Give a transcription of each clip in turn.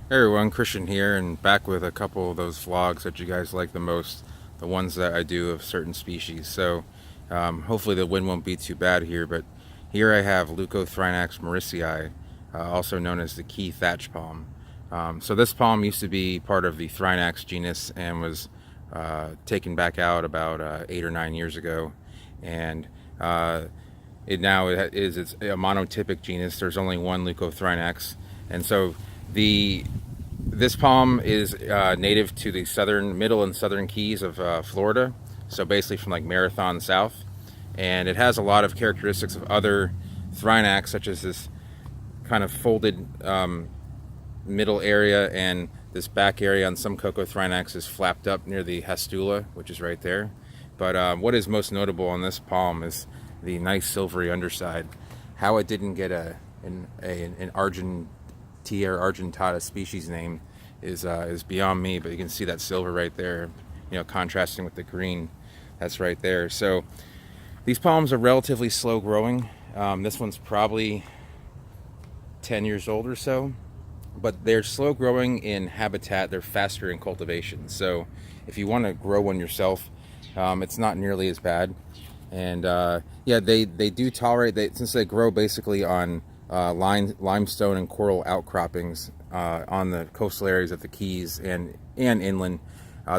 Hey everyone, Christian here, and back with a couple of those vlogs that you guys like the most, the ones that I do of certain species. So hopefully the wind won't be too bad here, but here I have Leucothrinax morrisii, also known as the key thatch palm. So this palm used to be part of the Thrinax genus and was taken back out about 8 or 9 years ago, and it's a monotypic genus. There's only one Leucothrinax, and so this palm is native to the middle and southern keys of Florida, so basically from like Marathon south, and it has a lot of characteristics of other Thrinax, such as this kind of folded middle area, and this back area on some Cocothrinax is flapped up near the hastula, which is right there. But what is most notable on this palm is the nice silvery underside. How it didn't get an Argentata species name is beyond me, but you can see that silver right there, contrasting with the green that's right there. So these palms are relatively slow growing. This one's probably 10 years old or so, but they're slow growing in habitat. They're faster in cultivation. So if you want to grow one yourself, it's not nearly as bad. And yeah, they do tolerate, since they grow basically on limestone and coral outcroppings on the coastal areas of the Keys and inland.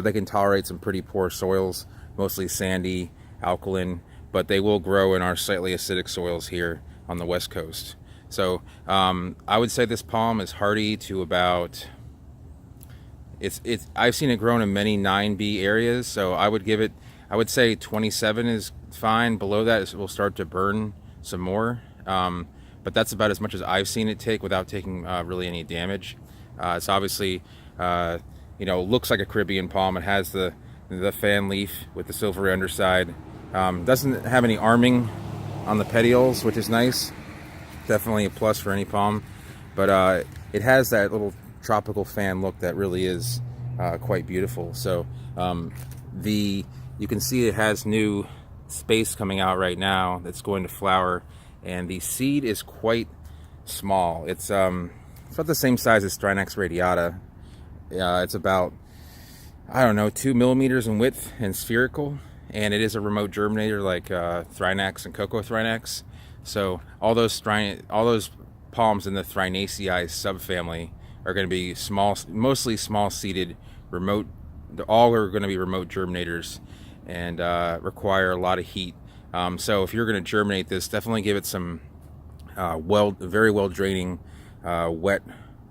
They can tolerate some pretty poor soils, mostly sandy, alkaline, but they will grow in our slightly acidic soils here on the west coast. So I would say this palm is hardy to about, I've seen it grown in many 9B areas, so I would say 27 is fine. Below that it will start to burn some more. But that's about as much as I've seen it take without taking really any damage. It's obviously, looks like a Caribbean palm. It has the fan leaf with the silvery underside. Doesn't have any arming on the petioles, which is nice. Definitely a plus for any palm. But it has that little tropical fan look that really is quite beautiful. So you can see it has new space coming out right now that's going to flower. And the seed is quite small. It's about the same size as Thrinax radiata. It's about, 2 millimeters in width and spherical. And it is a remote germinator like Thrinax and Cocothrinax. So all those palms in the Thrinaceae subfamily are going to be mostly small-seeded, remote. All are going to be remote germinators and require a lot of heat. So if you're going to germinate this, definitely give it some very well draining wet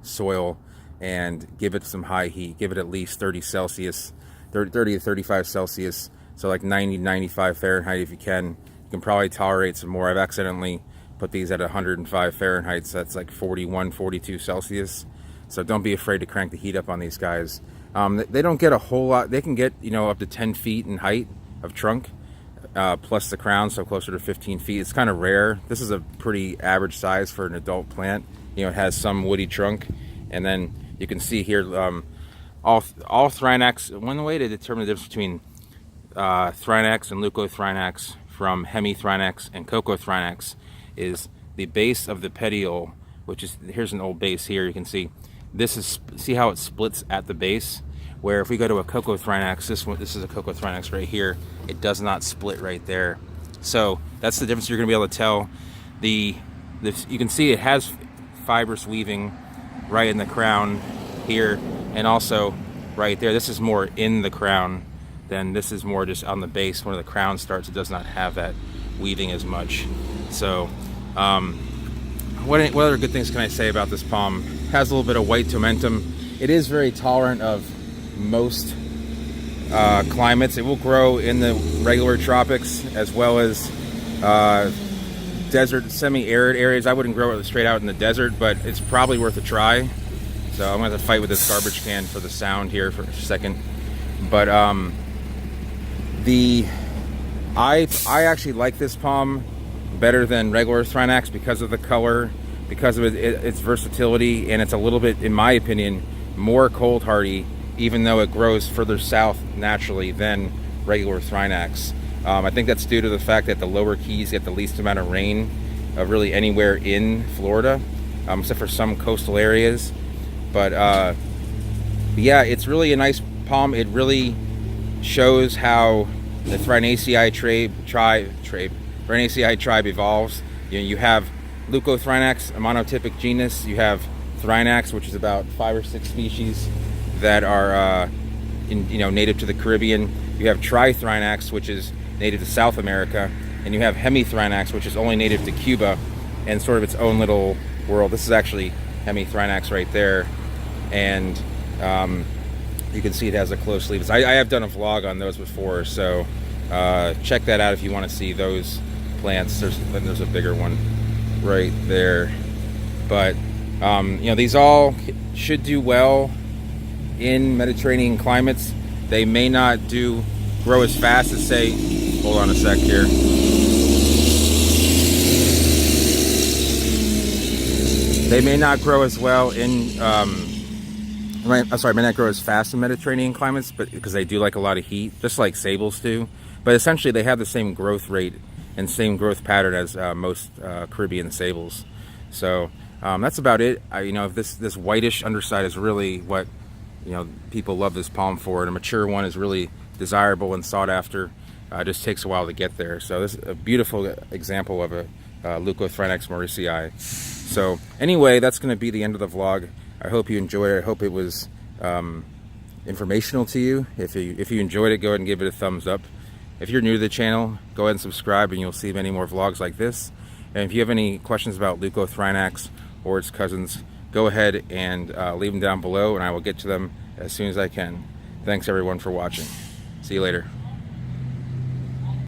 soil, and give it some high heat. Give it at least 30 to 35 Celsius, so like 90, 95 Fahrenheit if you can. You can probably tolerate some more. I've accidentally put these at 105 Fahrenheit, so that's like 41, 42 Celsius. So don't be afraid to crank the heat up on these guys. They don't get a whole lot. They can get, up to 10 feet in height of trunk. Plus the crown, so closer to 15 feet. It's kind of rare. This is a pretty average size for an adult plant. It has some woody trunk, and then you can see here all Thrinax. One way to determine the difference between Thrinax and Leucothrinax from Hemithrinax and Cocothrinax is the base of the petiole, which is, here's an old base here. You can see see how it splits at the base. Where if we go to a Cocothrinax, this is a Cocothrinax right here, it does not split right there. So that's the difference you're going to be able to tell. You can see it has fibrous weaving right in the crown here, and also right there. This is more in the crown than this is more just on the base. Where the crown starts, it does not have that weaving as much. So what other good things can I say about this palm? It has a little bit of white tomentum. It is very tolerant of most climates. It will grow in the regular tropics as well as desert, semi-arid areas. I wouldn't grow it straight out in the desert, but it's probably worth a try. So I'm going to have to fight with this garbage can for the sound here for a second. But I actually like this palm better than regular Thrinax because of the color, because of its versatility, and it's a little bit, in my opinion, more cold hardy, even though it grows further south naturally than regular Thrinax. I think that's due to the fact that the lower keys get the least amount of rain of really anywhere in Florida, except for some coastal areas. But yeah, it's really a nice palm. It really shows how the Thrinaceae tribe evolves. You have Leucothrinax, a monotypic genus. You have Thrinax, which is about 5 or 6 species that are native to the Caribbean. You have Trithrinax, which is native to South America, and you have Hemithrinax, which is only native to Cuba and sort of its own little world. This is actually Hemithrinax right there, and you can see it has a close leaf. I have done a vlog on those before, so check that out if you want to see those plants. There's a bigger one right there, but these all should do well in Mediterranean climates. They may not grow as fast as, say, hold on a sec here. They may not grow as well in may not grow as fast in Mediterranean climates, but because they do like a lot of heat, just like sables do. But essentially, they have the same growth rate and same growth pattern as most Caribbean sables. So that's about it. This whitish underside is really what people love this palm for, and a mature one is really desirable and sought after. It just takes a while to get there. So this is a beautiful example of a Leucothrinax morrisii. So anyway, that's going to be the end of the vlog. I hope you enjoyed it. I hope it was informational to you. If you enjoyed it, go ahead and give it a thumbs up. If you're new to the channel, go ahead and subscribe, and you'll see many more vlogs like this. And if you have any questions about Leucothrinax or its cousins, go ahead and leave them down below, and I will get to them as soon as I can. Thanks everyone for watching. See you later.